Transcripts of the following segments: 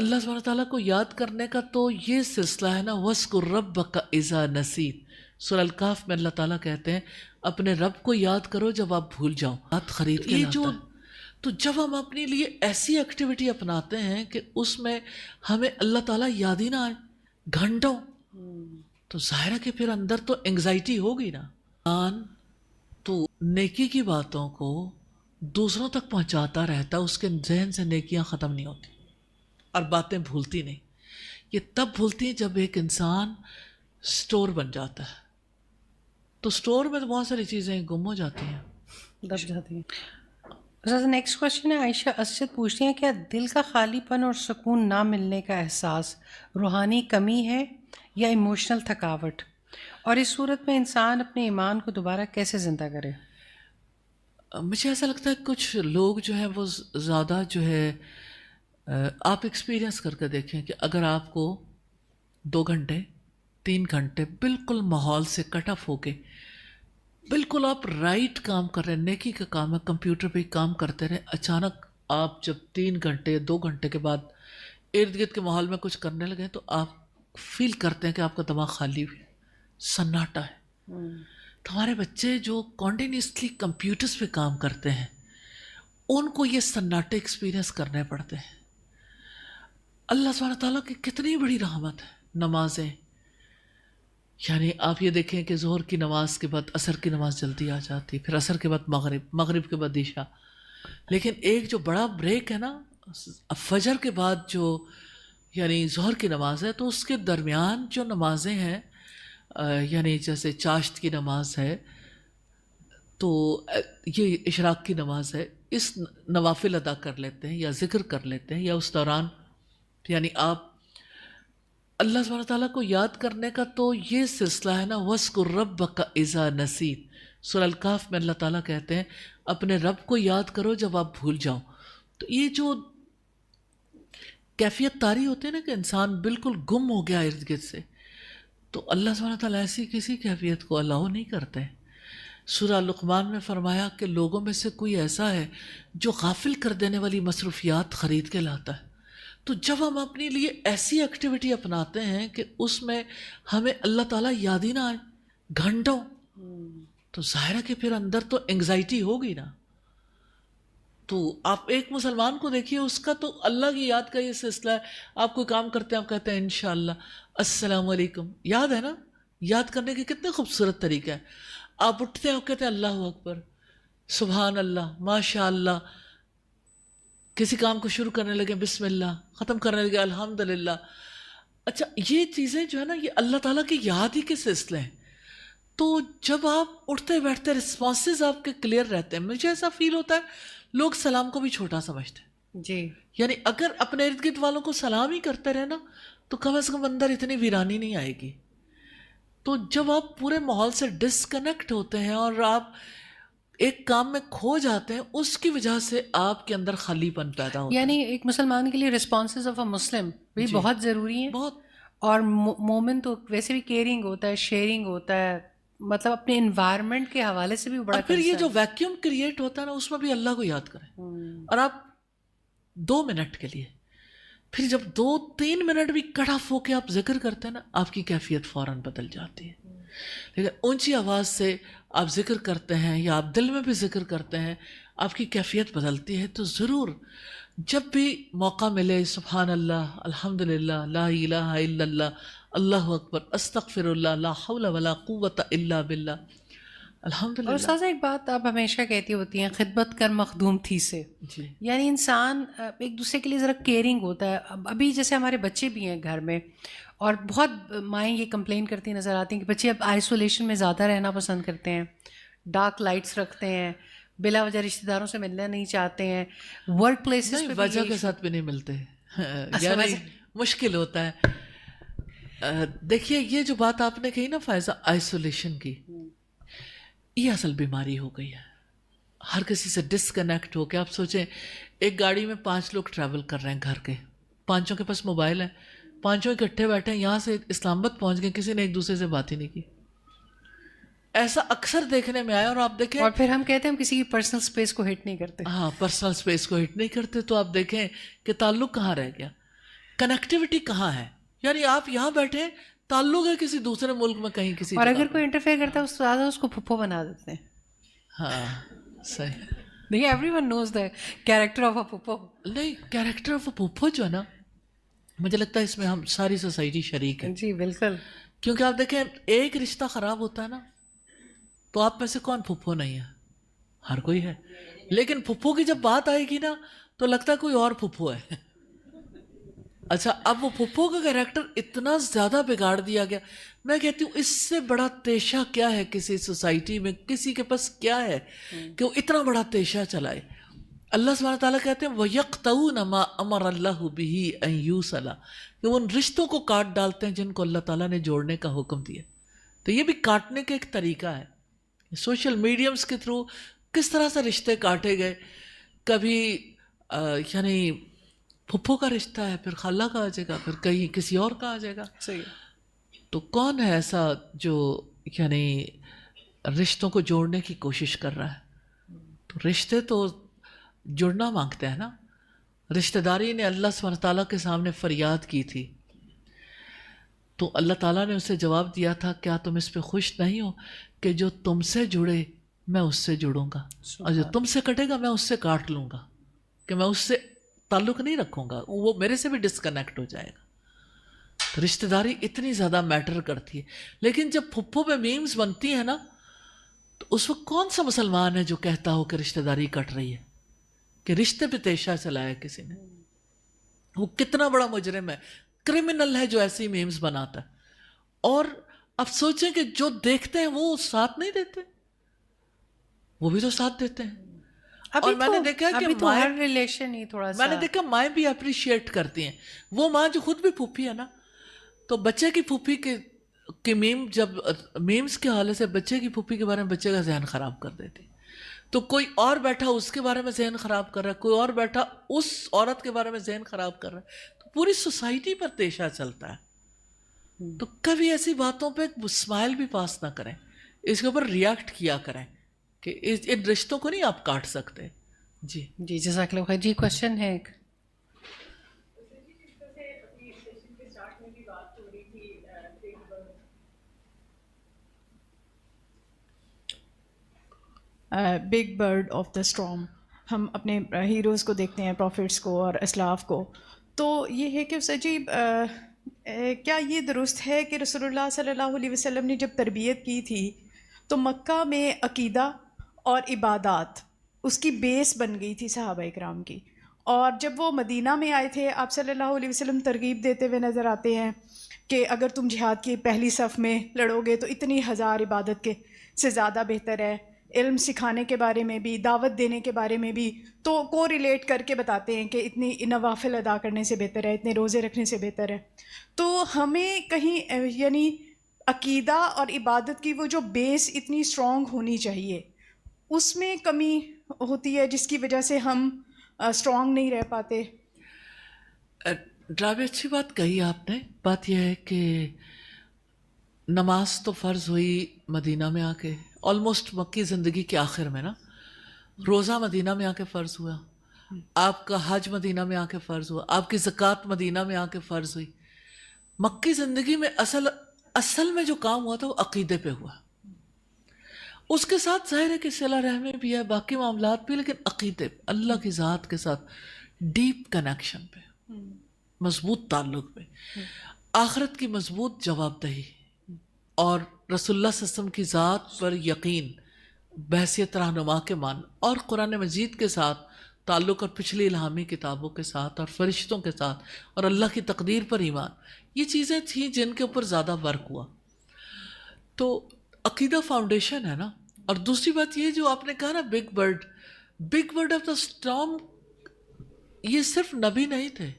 اللہ سبحانہ تعالیٰ کو یاد کرنے کا تو یہ سلسلہ ہے نا، وَاذْكُرْ رَبَّكَ إِذَا نَسِيتَ. سورہ الکہف میں اللہ تعالیٰ کہتے ہیں اپنے رب کو یاد کرو جب آپ بھول جاؤ. بات خرید کے لاتا ہے. تو جب ہم اپنے لیے ایسی ایکٹیویٹی اپناتے ہیں کہ اس میں ہمیں اللہ تعالیٰ یاد ہی نہ آئے گھنٹوں، تو ظاہر ہے کہ پھر اندر تو انگزائٹی ہوگی نا. تو نیکی کی باتوں کو دوسروں تک پہنچاتا رہتا، اس کے ذہن سے نیکیاں ختم نہیں ہوتی اور باتیں بھولتی نہیں. یہ تب بھولتی ہیں جب ایک انسان سٹور بن جاتا ہے. تو سٹور میں تو بہت ساری چیزیں گم ہو جاتی ہیں، دب جاتی ہیں. نیکسٹ کوشچن ہے، عائشہ اسجد پوچھتی ہیں کیا دل کا خالی پن اور سکون نہ ملنے کا احساس روحانی کمی ہے یا ایموشنل تھکاوٹ، اور اس صورت میں انسان اپنے ایمان کو دوبارہ کیسے زندہ کرے؟ مجھے ایسا لگتا ہے کچھ لوگ جو ہیں وہ زیادہ جو ہے، آپ ایکسپیرینس کر کے دیکھیں کہ اگر آپ کو 2 گھنٹے 3 گھنٹے بالکل ماحول سے کٹ آف ہو کے بالکل آپ رائٹ کام کر رہے ہیں، نیکی کا کام ہے، کمپیوٹر پہ کام کرتے رہے، اچانک آپ جب 3 گھنٹے 2 گھنٹے کے بعد ارد گرد کے ماحول میں کچھ کرنے لگے تو آپ فیل کرتے ہیں کہ آپ کا دماغ خالی ہے، سناٹا ہے. تو ہمارے بچے جو کنٹینیوسلی کمپیوٹرز پہ کام کرتے ہیں ان کو یہ سناٹے ایکسپیرینس کرنے پڑتے ہیں. اللہ سبحانہ تعالیٰ کی کتنی بڑی رحمت ہے. نمازیں، یعنی آپ یہ دیکھیں کہ ظہر کی نماز کے بعد عصر کی نماز جلدی آ جاتی، پھر عصر کے بعد مغرب کے بعد عشاء. لیکن ایک جو بڑا بریک ہے نا فجر کے بعد جو یعنی ظہر کی نماز ہے، تو اس کے درمیان جو نمازیں ہیں یعنی جیسے چاشت کی نماز ہے، تو یہ اشراق کی نماز ہے، اس نوافل ادا کر لیتے ہیں یا ذکر کر لیتے ہیں، یا اس دوران یعنی آپ اللہ سبحانہ تعالیٰ کو یاد کرنے کا تو یہ سلسلہ ہے نا، وَاذْكُرْ رَبَّكَ إِذَا نَسِيتَ. سورہ الکہف میں اللہ تعالیٰ کہتے ہیں اپنے رب کو یاد کرو جب آپ بھول جاؤ. تو یہ جو کیفیت طاری ہوتی ہے نا کہ انسان بالکل گم ہو گیا ارد گرد سے، تو اللہ سبحانہ تعالیٰ ایسی کسی کیفیت کو الاؤ نہیں کرتے. سورہ لقمان میں فرمایا کہ لوگوں میں سے کوئی ایسا ہے جو غافل کر دینے والی مصروفیات خرید کے لاتا ہے. تو جب ہم اپنے لیے ایسی ایکٹیویٹی اپناتے ہیں کہ اس میں ہمیں اللہ تعالیٰ یاد ہی نہ آئے گھنٹوں، تو ظاہر ہے کہ پھر اندر تو انگزائٹی ہوگی نا. تو آپ ایک مسلمان کو دیکھیے، اس کا تو اللہ کی یاد کا یہ سلسلہ ہے. آپ کوئی کام کرتے ہیں، آپ کہتے ہیں انشاءاللہ السلام علیکم، یاد ہے نا. یاد کرنے کے کتنے خوبصورت طریقہ ہے. آپ اٹھتے ہیں، آپ کہتے ہیں اللہ اکبر، سبحان اللہ، ماشاء اللہ. کسی کام کو شروع کرنے لگے بسم اللہ، ختم کرنے لگے الحمدللہ. اچھا، یہ چیزیں جو ہے نا یہ اللہ تعالیٰ کی یاد ہی کے سلسلے ہیں. تو جب آپ اٹھتے بیٹھتے رسپانسز آپ کے کلیئر رہتے ہیں. مجھے ایسا فیل ہوتا ہے لوگ سلام کو بھی چھوٹا سمجھتے ہیں جی. یعنی اگر اپنے ارد گرد والوں کو سلام ہی کرتے رہے نا تو کم از کم اندر اتنی ویرانی نہیں آئے گی. تو جب آپ پورے ماحول سے ڈسکنیکٹ ہوتے ہیں اور آپ ایک کام میں کھو جاتے ہیں، اس کی وجہ سے آپ کے اندر خالی پن پیدا ہوتا ہے. یعنی ایک مسلمان کے لیے رسپانسز آف اے مسلم بھی بہت ضروری ہیں. بہت. اور مومن تو ویسے بھی کیئرنگ ہوتا ہے، شیئرنگ ہوتا ہے، مطلب اپنے انوائرمنٹ کے حوالے سے بھی بڑا. اور پھر یہ جو ویکیوم کریٹ ہوتا ہے نا، اس میں بھی اللہ کو یاد کریں. اور آپ 2 منٹ کے لیے، پھر جب 2-3 منٹ بھی کٹ آف ہو کے آپ ذکر کرتے ہیں نا، آپ کی کیفیت فوراً بدل جاتی ہے. لیکن اونچی آواز سے آپ ذکر کرتے ہیں یا آپ دل میں بھی ذکر کرتے ہیں، آپ کی کیفیت بدلتی ہے. تو ضرور جب بھی موقع ملے سبحان اللہ، الحمدللہ، لا الہ الا اللہ، اللہ اکبر، استغفر اللہ، لا حول ولا قوت الا باللہ، الحمدللہ. اور استاذہ ایک بات آپ ہمیشہ کہتی ہوتی ہیں، خدمت کر مخدوم تھی سے. جی. یعنی انسان ایک دوسرے کے لیے ذرا کیئرنگ ہوتا ہے. ابھی جیسے ہمارے بچے بھی ہیں گھر میں، اور بہت مائیں یہ کمپلین کرتی نظر آتی ہیں کہ بچے اب آئسولیشن میں زیادہ رہنا پسند کرتے ہیں، ڈارک لائٹس رکھتے ہیں، بلا وجہ رشتہ داروں سے ملنا نہیں چاہتے ہیں، ورک پلیسز پہ وجہ کے ساتھ بھی نہیں ملتے، یعنی مشکل ہوتا ہے. دیکھیے یہ جو بات آپ نے کہی نا فائزہ، آئسولیشن کی، یہ اصل بیماری ہو گئی ہے. ہر کسی سے ڈسکنیکٹ ہو کے آپ سوچیں ایک گاڑی میں 5 لوگ ٹریول کر رہے ہیں گھر کے، 5 کے پاس موبائل ہیں، 5 اکٹھے بیٹھے ہیں، یہاں سے اسلام آباد پہنچ گئے، کسی نے ایک دوسرے سے بات ہی نہیں کی. ایسا اکثر دیکھنے میں آیا. اور آپ دیکھیں، اور پھر ہم کہتے ہیں ہم کسی کی پرسنل اسپیس کو ہٹ نہیں کرتے. ہاں، پرسنل اسپیس کو ہٹ نہیں کرتے. تو آپ دیکھیں کہ تعلق کہاں رہ گیا. کنیکٹیوٹی کہاں ہے؟ یعنی آپ یہاں بیٹھے تعلق ہے کسی دوسرے ملک میں کہیں کسی اور جگہ اگر پہ. کوئی انٹرفیئر کرتا ہے اس سے زیادہ اس کو پھپھو بنا دیتے ہیں. ہاں صحیح. دیکھیے everyone knows the character of a پھپھو. نہیں, کیریکٹر آف پھپھو جو ہے نا, مجھے لگتا ہے اس میں ہم ساری سوسائٹی شریک ہے. جی بالکل. کیونکہ آپ دیکھیں ایک رشتہ خراب ہوتا ہے نا, تو آپ میں سے کون پھپھو نہیں ہے؟ ہر کوئی ہے. لیکن پھپھو کی جب بات آئے گی نا تو لگتا ہے کوئی اور پھپھو ہے. اچھا, اب وہ پھپھو کا کیریکٹر اتنا زیادہ بگاڑ دیا گیا. میں کہتی ہوں اس سے بڑا تیشہ کیا ہے کسی سوسائٹی میں, کسی کے پاس کیا ہے کہ وہ اتنا بڑا تیشہ چلائے. اللہ سبحانہ تعالیٰ کہتے ہیں وَيَقْطَعُونَ مَا أَمَرَ اللَّهُ بِهِ أَن يُوصَلَ, کہ وہ ان رشتوں کو کاٹ ڈالتے ہیں جن کو اللہ تعالیٰ نے جوڑنے کا حکم دیا. تو یہ بھی کاٹنے کا ایک طریقہ ہے. سوشل میڈیمز کے تھرو کس طرح سے رشتے کاٹے گئے. کبھی یعنی پھپھو کا رشتہ ہے, پھر خالہ کا آ جائے گا, پھر کہیں کسی اور کا آ جائے گا. صحیح. تو کون ہے ایسا جو یعنی رشتوں کو جوڑنے کی کوشش کر رہا ہے؟ تو رشتے تو جڑنا مانگتے ہیں نا. رشتہ داری نے اللہ سبحانہ تعالیٰ کے سامنے فریاد کی تھی, تو اللہ تعالیٰ نے اسے جواب دیا تھا کیا تم اس پہ خوش نہیں ہو کہ جو تم سے جڑے میں اس سے جڑوں گا, اور جو تم سے کٹے گا میں اس سے کاٹ لوں گا, کہ میں اس سے تعلق نہیں رکھوں گا, وہ میرے سے بھی ڈسکنیکٹ ہو جائے گا. تو رشتہ داری اتنی زیادہ میٹر کرتی ہے. لیکن جب پھپھو پہ میمز بنتی ہیں نا, تو اس وقت کون سا مسلمان ہے جو کہتا ہو کہ رشتہ داری کٹ رہی ہے, کہ رشتے پہ تیشہ چلایا کسی نے؟ وہ کتنا بڑا مجرم ہے, کرمنل ہے جو ایسی میمز بناتا ہے. اور اب سوچیں کہ جو دیکھتے ہیں وہ ساتھ نہیں دیتے, وہ بھی تو ساتھ دیتے ہیں. اور میں نے دیکھا کہ ہر ریلیشن ہی تھوڑا سا, میں نے دیکھا مائیں بھی اپریشیٹ کرتی ہیں. وہ ماں جو خود بھی پھوپھی ہے نا, تو بچے کی پھوپھی کے میم, جب میمز کے حوالے سے بچے کی پھوپھی کے بارے میں بچے کا ذہن خراب کر دیتی, تو کوئی اور بیٹھا اس کے بارے میں ذہن خراب کر رہا ہے, کوئی اور بیٹھا اس عورت کے بارے میں ذہن خراب کر رہا ہے, تو پوری سوسائٹی پر تیشہ چلتا ہے. تو کبھی ایسی باتوں پہ اسمائل بھی پاس نہ کریں, اس کے اوپر ریئیکٹ کیا کریں کہ ان رشتوں کو نہیں آپ کاٹ سکتے. جی جی جزاک اللہ خیر. جی کوشچن ہے ایک. Big bird of the storm, ہم اپنے ہیروز کو دیکھتے ہیں, پروفٹس کو اور اسلاف کو. تو یہ ہے کہ جی کیا یہ درست ہے کہ رسول اللہ صلی اللہ علیہ وسلم نے جب تربیت کی تھی تو مکہ میں عقیدہ اور عبادات اس کی بیس بن گئی تھی صحابہ اکرام کی, اور جب وہ مدینہ میں آئے تھے آپ صلی اللہ علیہ وسلم ترغیب دیتے ہوئے نظر آتے ہیں کہ اگر تم جہاد کی پہلی صف میں لڑو گے تو اتنی ہزار عبادت کے سے زیادہ بہتر ہے. علم سکھانے کے بارے میں بھی, دعوت دینے کے بارے میں بھی, تو کو ریلیٹ کر کے بتاتے ہیں کہ اتنی نوافل ادا کرنے سے بہتر ہے, اتنے روزے رکھنے سے بہتر ہے. تو ہمیں کہیں یعنی عقیدہ اور عبادت کی وہ جو بیس اتنی اسٹرانگ ہونی چاہیے, اس میں کمی ہوتی ہے جس کی وجہ سے ہم اسٹرانگ نہیں رہ پاتے. ڈرابے اچھی بات کہی آپ نے. بات یہ ہے کہ نماز تو فرض ہوئی مدینہ میں آ کے, آلموسٹ مکی زندگی کے آخر میں نا. روزہ مدینہ میں آ کے فرض ہوا, آپ کا حج مدینہ میں آ کے فرض ہوا, آپ کی زکوٰۃ مدینہ میں آ کے فرض ہوئی. مکی زندگی میں اصل میں جو کام ہوا تھا وہ عقیدے پہ ہوا. اس کے ساتھ ظاہر ہے کہ صلہ رحمی بھی ہے, باقی معاملات بھی, لیکن عقیدے پہ, اللہ کی ذات کے ساتھ ڈیپ کنیکشن پہ, مضبوط تعلق پہ, آخرت کی مضبوط جواب دہی, اور رسول اللہ صلی اللہ علیہ وسلم کی ذات پر یقین بحیثیت رہنما کے مان, اور قرآن مجید کے ساتھ تعلق, اور پچھلی الہامی کتابوں کے ساتھ, اور فرشتوں کے ساتھ, اور اللہ کی تقدیر پر ایمان. یہ چیزیں تھیں جن کے اوپر زیادہ ورک ہوا. تو عقیدہ فاؤنڈیشن ہے نا. اور دوسری بات یہ جو آپ نے کہا نا big bird of the storm, یہ صرف نبی نہیں تھے.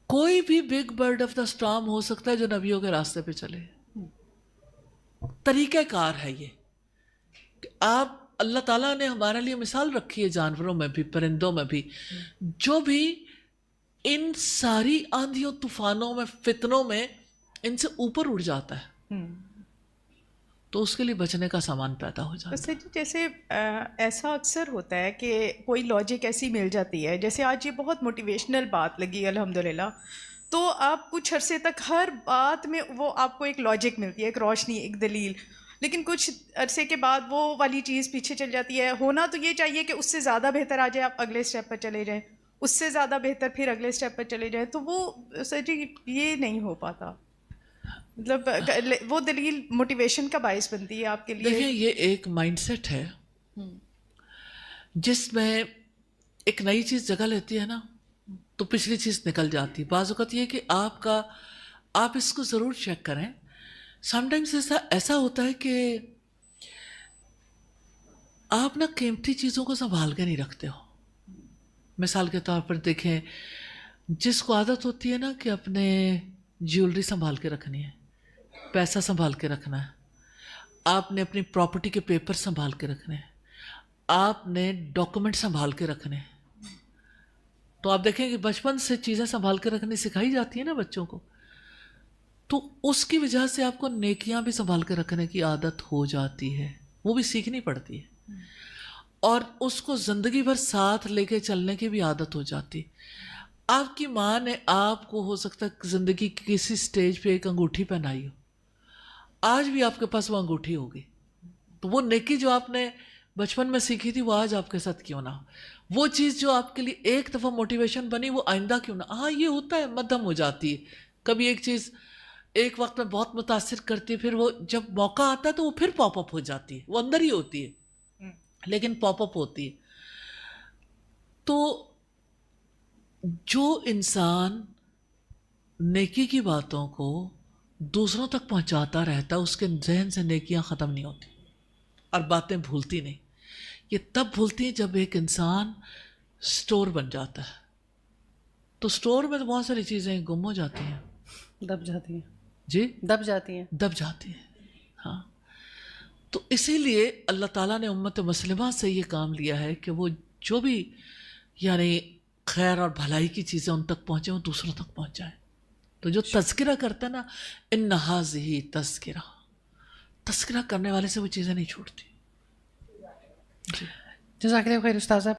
کوئی بھی big bird of the storm ہو سکتا ہے جو نبیوں کے راستے پہ چلے. طریقہ کار ہے یہ کہ آپ, اللہ تعالیٰ نے ہمارے لیے مثال رکھی ہے جانوروں میں بھی, پرندوں میں بھی, جو بھی ان ساری آندھیوں طوفانوں میں, فتنوں میں ان سے اوپر اڑ جاتا ہے. تو اس کے لیے بچنے کا سامان پیدا ہو جاتا ہے. جیسے ایسا اکثر ہوتا ہے کہ کوئی لاجک ایسی مل جاتی ہے، جیسے آج یہ بہت موٹیویشنل بات لگی الحمدللہ، تو آپ کچھ عرصے تک ہر بات میں وہ آپ کو ایک لاجک ملتی ہے، ایک روشنی، ایک دلیل، لیکن کچھ عرصے کے بعد وہ والی چیز پیچھے چل جاتی ہے. ہونا تو یہ چاہیے کہ اس سے زیادہ بہتر آ جائے، آپ اگلے اسٹیپ پر چلے جائیں، اس سے زیادہ بہتر پھر اگلے اسٹیپ پر چلے جائیں، تو وہ سر جی یہ نہیں ہو پاتا. مطلب وہ دلیل موٹیویشن کا باعث بنتی ہے آپ کے لیے. دیکھیں یہ ایک مائنڈ سیٹ ہے جس میں ایک نئی چیز جگہ لیتی ہے نا تو پچھلی چیز نکل جاتی. بعض اوقات یہ کہ آپ اس کو ضرور چیک کریں. سم ٹائمز ایسا ہوتا ہے کہ آپ نا قیمتی چیزوں کو سنبھال کے نہیں رکھتے ہو. مثال کے طور پر دیکھیں، جس کو عادت ہوتی ہے نا کہ اپنے جیولری سنبھال کے رکھنی ہے، پیسہ سنبھال کے رکھنا ہے، آپ نے اپنی پراپرٹی کے پیپر سنبھال کے رکھنے ہیں، آپ نے ڈاکومنٹ سنبھال کے رکھنے ہیں، تو آپ دیکھیں کہ بچپن سے چیزیں سنبھال کے رکھنی سکھائی جاتی ہیں نا بچوں کو، تو اس کی وجہ سے آپ کو نیکیاں بھی سنبھال کے رکھنے کی عادت ہو جاتی ہے، وہ بھی سیکھنی پڑتی ہے، اور اس کو زندگی بھر ساتھ لے کے چلنے کی بھی عادت ہو جاتی. آپ کی ماں نے آپ کو ہو سکتا ہے زندگی کی کسی سٹیج پہ ایک انگوٹھی پہنائی ہو، آج بھی آپ کے پاس وہ انگوٹھی ہوگی، تو وہ نیکی جو آپ نے بچپن میں سیکھی تھی وہ آج آپ کے ساتھ کیوں نہ ہو. وہ چیز جو آپ کے لیے ایک دفعہ موٹیویشن بنی وہ آئندہ کیوں نہ. ہاں یہ ہوتا ہے، مدھم ہو جاتی ہے، کبھی ایک چیز ایک وقت میں بہت متاثر کرتی ہے، پھر وہ جب موقع آتا ہے تو وہ پھر پاپ اپ ہو جاتی ہے، وہ اندر ہی ہوتی ہے لیکن پاپ اپ ہوتی ہے. تو جو انسان نیکی کی باتوں کو دوسروں تک پہنچاتا رہتا ہے اس کے ذہن سے نیکیاں ختم نہیں ہوتی اور باتیں بھولتی نہیں. یہ تب بھولتی ہیں جب ایک انسان سٹور بن جاتا ہے، تو سٹور میں تو بہت ساری چیزیں گم ہو جاتی ہیں، دب جاتی ہیں. جی دب جاتی ہیں. دب جاتی ہیں. ہاں، تو اسی لیے اللہ تعالیٰ نے امت مسلمہ سے یہ کام لیا ہے کہ وہ جو بھی یعنی خیر اور بھلائی کی چیزیں ان تک پہنچیں وہ دوسروں تک پہنچائیں. تو جو تذکرہ کرتا ہے نا، ان ھذہ تذکرہ کرنے والے سے وہ چیزیں نہیں چھوٹتی. جزاک اللہ خیر استاذہ.